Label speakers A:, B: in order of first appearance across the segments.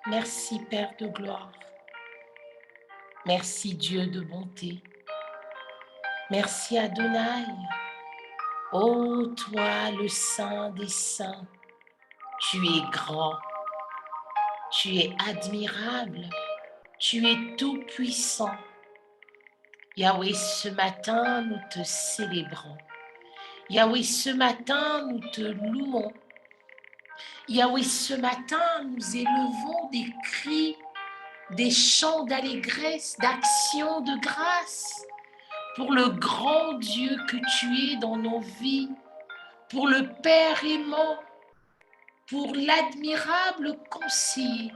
A: Merci Père de gloire. Merci Dieu de bonté. Merci Adonai. Ô toi, le Saint des Saints, tu es grand, tu es admirable, tu es tout-puissant. Yahweh, ce matin, nous te célébrons. Yahweh, ce matin, nous te louons. Yahweh, ce matin, nous élevons des cris, des chants d'allégresse, d'action de grâce pour le grand Dieu que tu es dans nos vies, pour le Père aimant, pour l'admirable conseiller,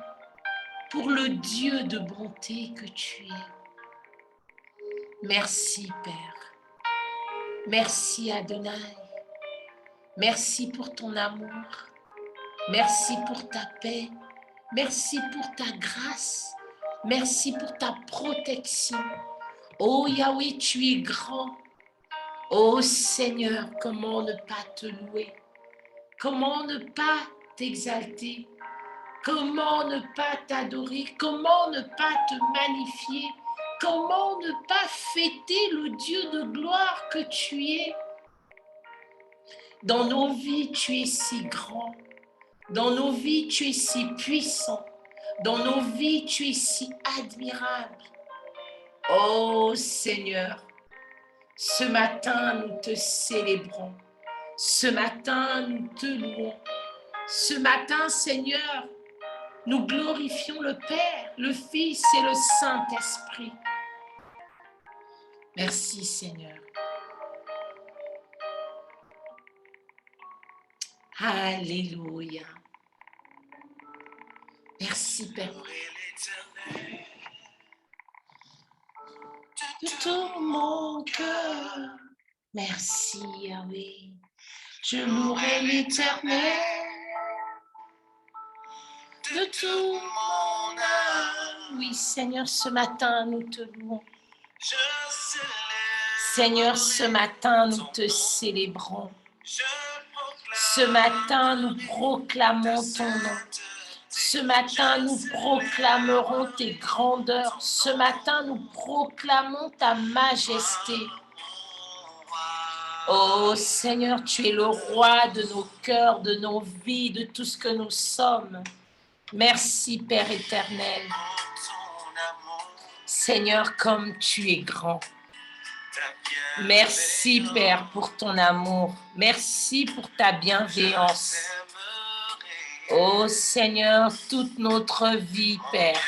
A: pour le Dieu de bonté que tu es. Merci Père, merci Adonai, merci pour ton amour, merci pour ta paix, merci pour ta grâce, merci pour ta protection. Oh Yahweh, tu es grand. Oh Seigneur, comment ne pas te louer? Comment ne pas t'exalter? Comment ne pas t'adorer? Comment ne pas te magnifier? Comment ne pas fêter le Dieu de gloire que tu es? Dans nos vies, tu es si grand. Dans nos vies, tu es si puissant. Dans nos vies, tu es si admirable. Oh Seigneur, ce matin, nous te célébrons. Ce matin, nous te louons. Ce matin, Seigneur, nous glorifions le Père, le Fils et le Saint-Esprit. Merci, Seigneur. Alléluia. Merci, Père. De tout mon cœur, merci, Yahweh. Je louerai l'Éternel de tout mon âme. Oui, Seigneur, ce matin, nous te louons. Seigneur, ce matin, nous te célébrons. Ce matin, nous proclamons ton nom. Ce matin, nous proclamerons tes grandeurs. Ce matin, nous proclamons ta majesté. Oh Seigneur, tu es le roi de nos cœurs, de nos vies, de tout ce que nous sommes. Merci Père éternel. Seigneur, comme tu es grand. Merci Père pour ton amour. Merci pour ta bienveillance. Oh Seigneur, toute notre vie, Père,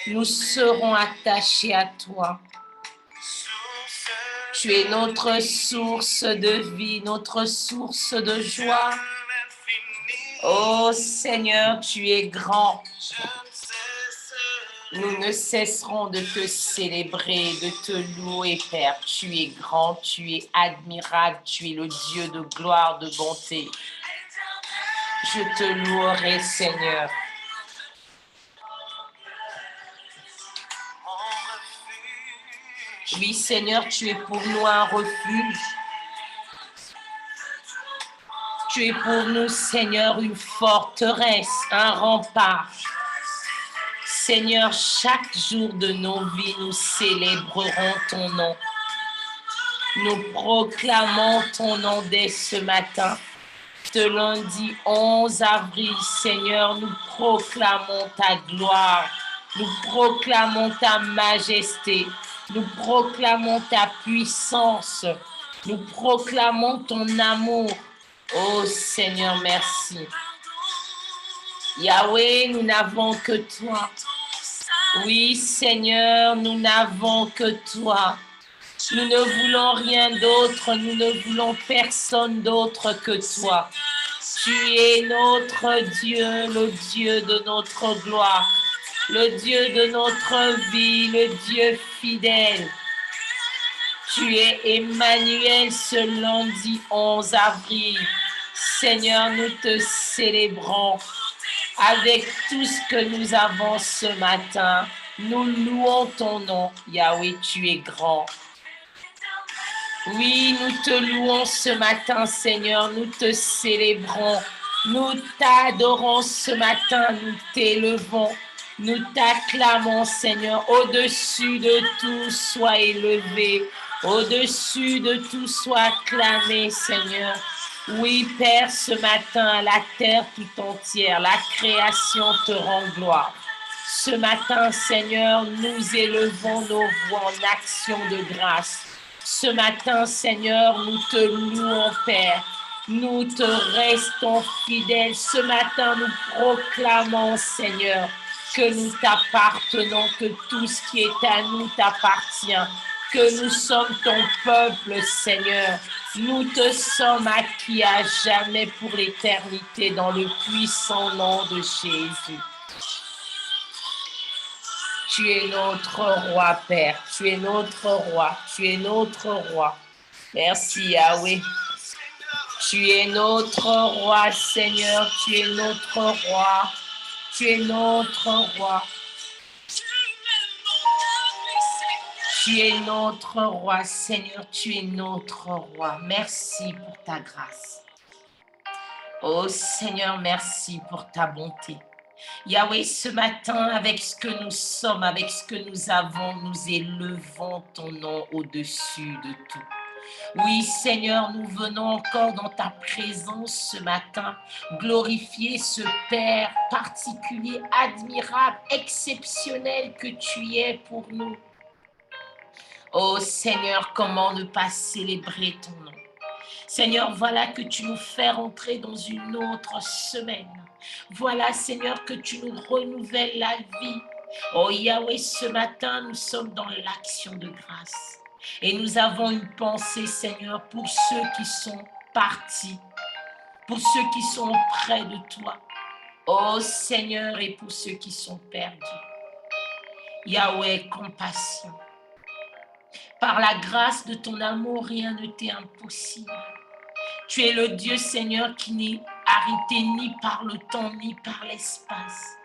A: nous serons attachés à toi. Tu es notre source de vie, notre source de joie. Oh Seigneur, tu es grand. Nous ne cesserons de te célébrer, de te louer, Père. Tu es grand, tu es admirable, tu es le Dieu de gloire, de bonté. Je te louerai, Seigneur. Oui, Seigneur, tu es pour nous un refuge. Tu es pour nous, Seigneur, une forteresse, un rempart. Seigneur, chaque jour de nos vies, nous célébrerons ton nom. Nous proclamons ton nom dès ce matin. Ce lundi 11 avril, Seigneur, nous proclamons ta gloire. Nous proclamons ta majesté. Nous proclamons ta puissance. Nous proclamons ton amour. Oh Seigneur, merci. Yahweh, nous n'avons que toi. Oui, Seigneur, nous n'avons que toi. Nous ne voulons rien d'autre, nous ne voulons personne d'autre que toi. Tu es notre Dieu, le Dieu de notre gloire, le Dieu de notre vie, le Dieu fidèle. Tu es Emmanuel ce lundi 11 avril. Seigneur, nous te célébrons avec tout ce que nous avons ce matin. Nous louons ton nom. Yahweh, tu es grand. Oui, nous te louons ce matin, Seigneur. Nous te célébrons. Nous t'adorons ce matin. Nous t'élevons. Nous t'acclamons, Seigneur, au-dessus de tout, sois élevé. Au-dessus de tout, sois acclamé, Seigneur. Oui, Père, ce matin, la terre tout entière, la création te rend gloire. Ce matin, Seigneur, nous élevons nos voix en action de grâce. Ce matin, Seigneur, nous te louons, Père. Nous te restons fidèles. Ce matin, nous proclamons, Seigneur, que nous t'appartenons, que tout ce qui est à nous t'appartient, que nous sommes ton peuple, Seigneur. Nous te sommes acquis à jamais pour l'éternité dans le puissant nom de Jésus. Tu es notre roi, Père. Tu es notre roi. Tu es notre roi. Merci, Yahweh. Tu es notre roi, Seigneur. Tu es notre roi. Tu es notre roi. Tu es notre roi, Seigneur. Tu es notre roi. Merci pour ta grâce. Oh Seigneur, merci pour ta bonté. Yahweh, ce matin, avec ce que nous sommes, avec ce que nous avons, nous élevons ton nom au-dessus de tout. Oui, Seigneur, nous venons encore dans ta présence ce matin, glorifier ce Père particulier, admirable, exceptionnel que tu es pour nous. Oh Seigneur, comment ne pas célébrer ton nom? Seigneur, voilà que tu nous fais rentrer dans une autre semaine. Voilà, Seigneur, que tu nous renouvelles la vie. Oh Yahweh, ce matin, nous sommes dans l'action de grâce. Et nous avons une pensée, Seigneur, pour ceux qui sont partis, pour ceux qui sont près de toi. Oh Seigneur, et pour ceux qui sont perdus. Yahweh, compassion. Par la grâce de ton amour, rien ne t'est impossible. Tu es le Dieu, Seigneur, qui n'est arrêté ni par le temps, ni par l'espace.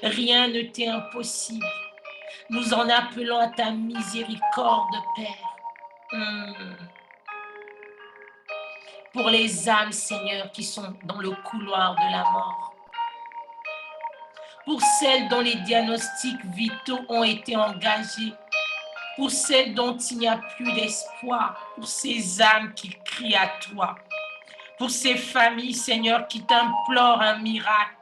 A: Rien ne t'est impossible. Nous en appelons à ta miséricorde, Père. Pour les âmes, Seigneur, qui sont dans le couloir de la mort. Pour celles dont les diagnostics vitaux ont été engagés. Pour celles dont il n'y a plus d'espoir. Pour ces âmes qui crient à toi. Pour ces familles, Seigneur, qui t'implorent un miracle.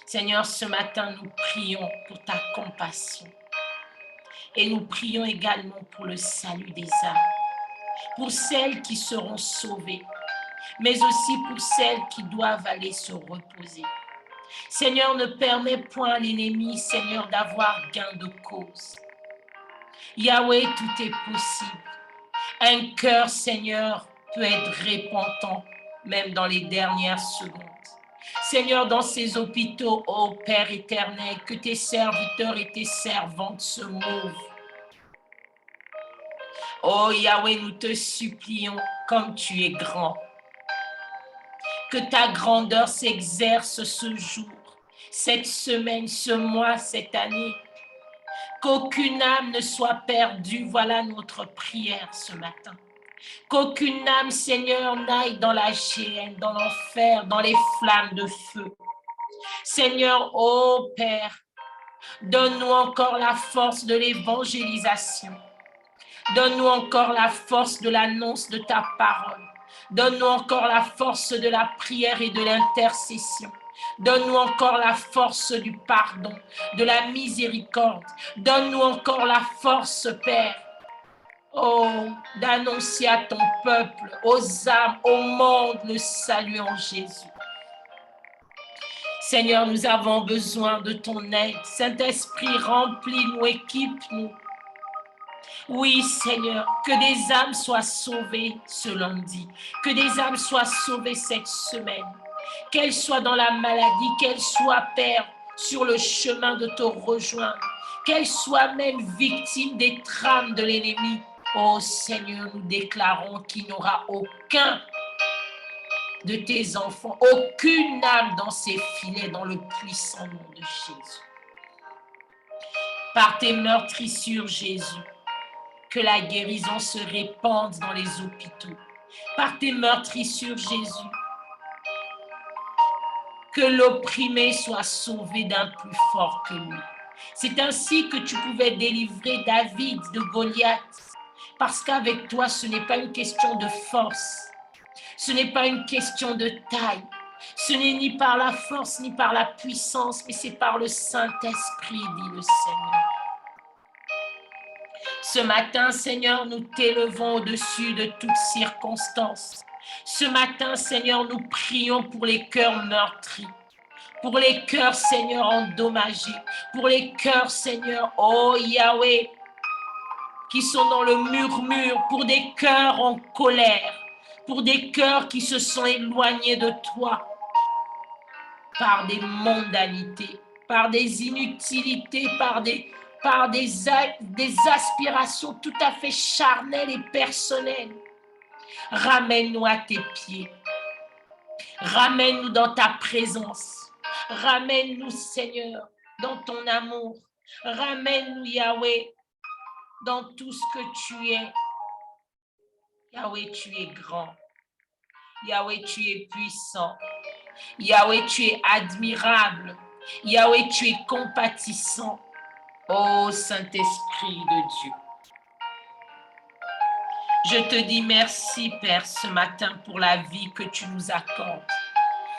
A: Seigneur, ce matin, nous prions pour ta compassion. Et nous prions également pour le salut des âmes. Pour celles qui seront sauvées, mais aussi pour celles qui doivent aller se reposer. Seigneur, ne permets point à l'ennemi, Seigneur, d'avoir gain de cause. Yahweh, tout est possible. Un cœur, Seigneur, peut être repentant, même dans les dernières secondes. Seigneur, dans ces hôpitaux, ô Père éternel, que tes serviteurs et tes servantes se mouvent. Oh Yahweh, nous te supplions comme tu es grand. Que ta grandeur s'exerce ce jour, cette semaine, ce mois, cette année. Qu'aucune âme ne soit perdue, voilà notre prière ce matin. Qu'aucune âme, Seigneur, n'aille dans la géhenne, dans l'enfer, dans les flammes de feu. Seigneur, ô Père, donne-nous encore la force de l'évangélisation. Donne-nous encore la force de l'annonce de ta parole. Donne-nous encore la force de la prière et de l'intercession. Donne-nous encore la force du pardon, de la miséricorde. Donne-nous encore la force, Père, oh, d'annoncer à ton peuple, aux âmes, au monde, le salut en Jésus. Seigneur, nous avons besoin de ton aide. Saint-Esprit, remplis-nous, équipe-nous. Oui, Seigneur, que des âmes soient sauvées ce lundi, que des âmes soient sauvées cette semaine, qu'elles soient dans la maladie, qu'elles soient, Père, sur le chemin de te rejoindre, qu'elles soient même victimes des trames de l'ennemi. Oh Seigneur, nous déclarons qu'il n'y aura aucun de tes enfants, aucune âme dans ces filets, dans le puissant nom de Jésus. Par tes meurtrissures, Jésus, que la guérison se répande dans les hôpitaux. Par tes meurtrissures, Jésus, que l'opprimé soit sauvé d'un plus fort que lui. C'est ainsi que tu pouvais délivrer David de Goliath. Parce qu'avec toi, ce n'est pas une question de force. Ce n'est pas une question de taille. Ce n'est ni par la force, ni par la puissance, mais c'est par le Saint-Esprit, dit le Seigneur. Ce matin, Seigneur, nous t'élevons au-dessus de toutes circonstances. Ce matin, Seigneur, nous prions pour les cœurs meurtris, pour les cœurs, Seigneur, endommagés, pour les cœurs, Seigneur, oh Yahweh, qui sont dans le murmure, pour des cœurs en colère, pour des cœurs qui se sont éloignés de toi par des mondanités, par des inutilités, par des aspirations tout à fait charnelles et personnelles. Ramène-nous à tes pieds. Ramène-nous dans ta présence. Ramène-nous, Seigneur, dans ton amour. Ramène-nous, Yahweh, dans tout ce que tu es. Yahweh, tu es grand. Yahweh, tu es puissant. Yahweh, tu es admirable. Yahweh, tu es compatissant. Ô Saint-Esprit de Dieu. Je te dis merci, Père, ce matin pour la vie que tu nous accordes.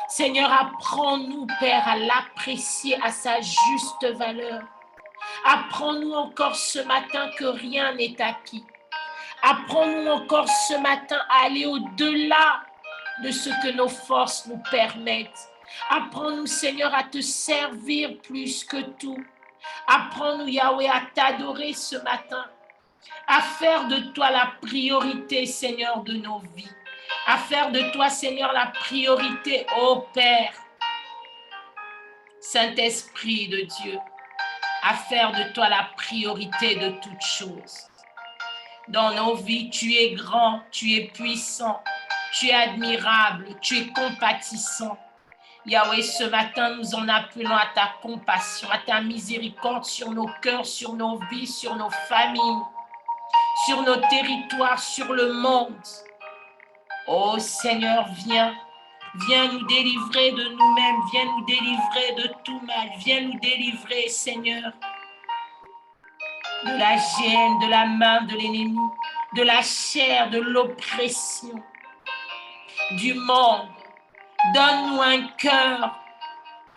A: Seigneur, apprends-nous, Père, à l'apprécier à sa juste valeur. Apprends-nous encore ce matin que rien n'est acquis. Apprends-nous encore ce matin à aller au-delà de ce que nos forces nous permettent. Apprends-nous, Seigneur, à te servir plus que tout. Apprends-nous, Yahweh, à t'adorer ce matin, à faire de toi la priorité, Seigneur, de nos vies. À faire de toi, Seigneur, la priorité, ô Père, Saint-Esprit de Dieu, à faire de toi la priorité de toutes choses. Dans nos vies, tu es grand, tu es puissant, tu es admirable, tu es compatissant. Yahweh, ce matin, nous en appelons à ta compassion, à ta miséricorde sur nos cœurs, sur nos vies, sur nos familles, sur nos territoires, sur le monde. Oh Seigneur, viens nous délivrer de nous-mêmes, viens nous délivrer de tout mal, viens nous délivrer, Seigneur, de la gêne, de la main de l'ennemi, de la chair, de l'oppression, du monde. Donne-nous un cœur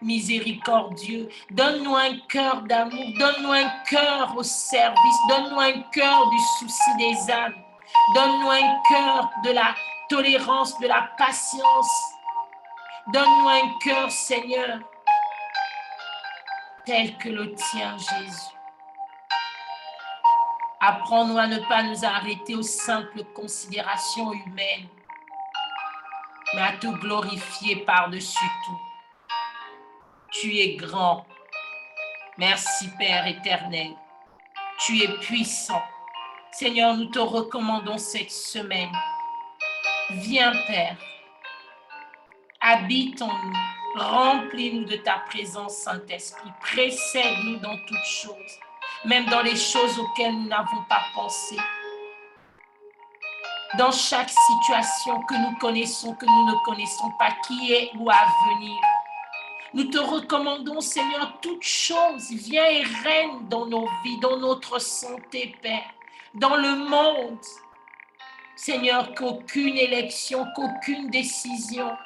A: miséricordieux, donne-nous un cœur d'amour, donne-nous un cœur au service, donne-nous un cœur du souci des âmes, donne-nous un cœur de la tolérance, de la patience, donne-nous un cœur, Seigneur, tel que le tien, Jésus. Apprends-nous à ne pas nous arrêter aux simples considérations humaines, mais à te glorifier par-dessus tout. Tu es grand. Merci, Père éternel. Tu es puissant. Seigneur, nous te recommandons cette semaine. Viens, Père. Habite en nous. Remplis-nous de ta présence, Saint-Esprit. Précède-nous dans toutes choses, même dans les choses auxquelles nous n'avons pas pensé. Dans chaque situation que nous connaissons, que nous ne connaissons pas, qui est ou à venir. Nous te recommandons, Seigneur, toutes choses. Viens et règne dans nos vies, dans notre santé, Père, dans le monde. Seigneur, qu'aucune élection, qu'aucune décision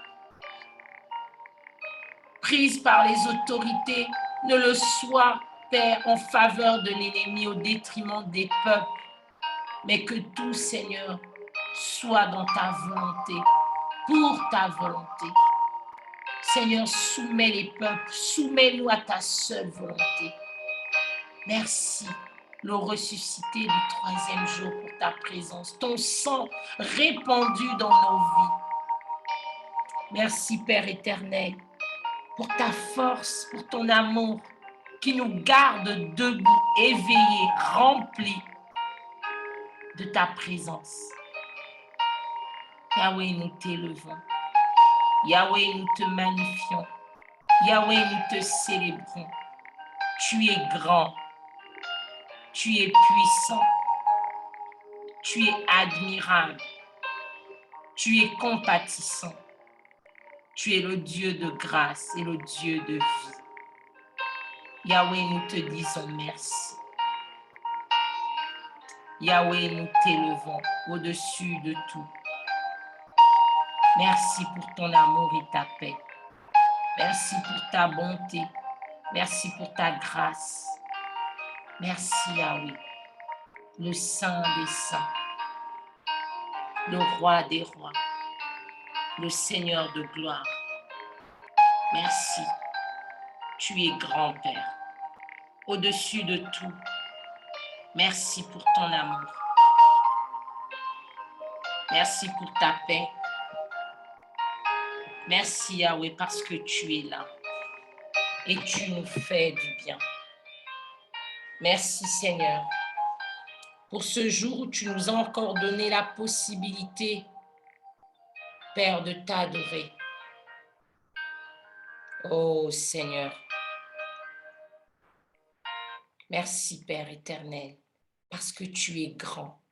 A: prise par les autorités ne le soit, Père, en faveur de l'ennemi au détriment des peuples, mais que tout, Seigneur, soit dans ta volonté, pour ta volonté. Seigneur, soumets les peuples, soumets-nous à ta seule volonté. Merci, le ressuscité du 3e jour pour ta présence, ton sang répandu dans nos vies. Merci, Père éternel, pour ta force, pour ton amour qui nous garde debout, éveillés, remplis de ta présence. Yahweh, nous t'élevons. Yahweh, nous te magnifions. Yahweh, nous te célébrons. Tu es grand. Tu es puissant. Tu es admirable. Tu es compatissant. Tu es le Dieu de grâce et le Dieu de vie. Yahweh, nous te disons merci. Yahweh, nous t'élevons au-dessus de tout. Merci pour ton amour et ta paix. Merci pour ta bonté. Merci pour ta grâce. Merci Yahweh, le Saint des Saints, le Roi des Rois, le Seigneur de gloire. Merci, tu es grand Père, au-dessus de tout. Merci pour ton amour. Merci pour ta paix. Merci Yahweh parce que tu es là et tu nous fais du bien. Merci Seigneur pour ce jour où tu nous as encore donné la possibilité, Père, de t'adorer. Oh Seigneur, merci Père éternel, parce que tu es grand.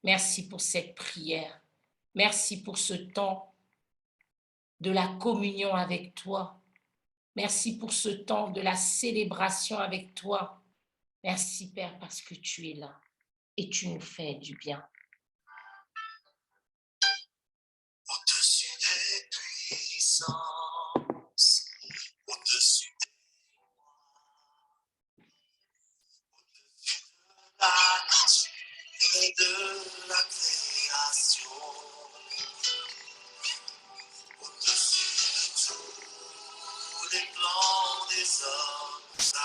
A: Merci pour cette prière. Merci pour ce temps de la communion avec toi. Merci pour ce temps de la célébration avec toi. Merci Père, parce que tu es là et tu nous fais du bien.
B: Au-dessus des puissances, au-dessus des lois, au-dessus de la nature et de la création, au-dessus de tous les plans des hommes sages,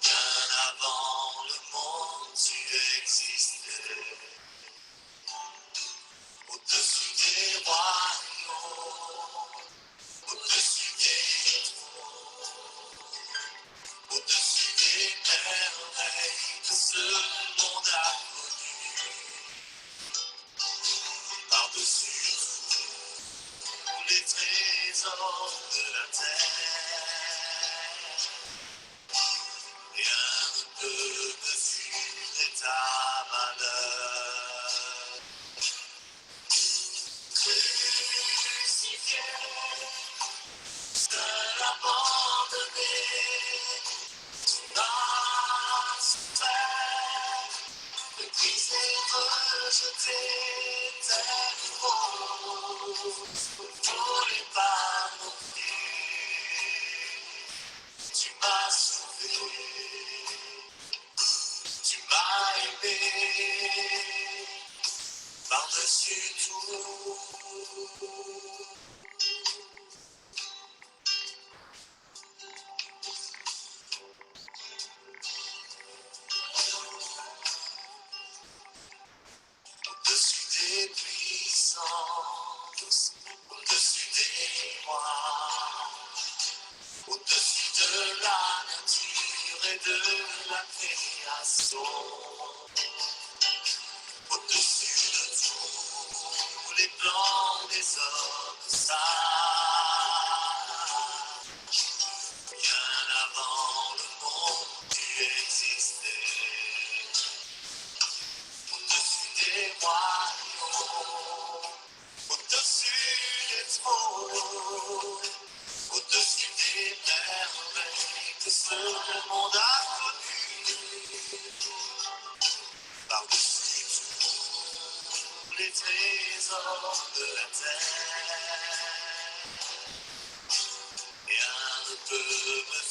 B: bien avant le monde tu existais. Au-dessus des royaumes, au-dessus des trônes, au-dessus des merveilles que ce monde a connues, par-dessus tous les trésors de la terre, rien ne peut mesurer ta valeur. Crucifié, seul abandonné, tu m'as souffert, méprisé, rejeté, tel rose, ne voulais pas non plus. Tu m'as sauvé, tu m'as aimé, par-dessus tout. Au-dessus des puissances, au-dessus des rois, au-dessus de la nature et de la création, au-dessus de tous les plans des hommes sages, bien avant le monde tu existais. Au-dessus des royaumes, au-dessus des trônes, au-dessus des merveilles que ce monde a connues, par-dessus tous les trésors de la terre, rien ne peut me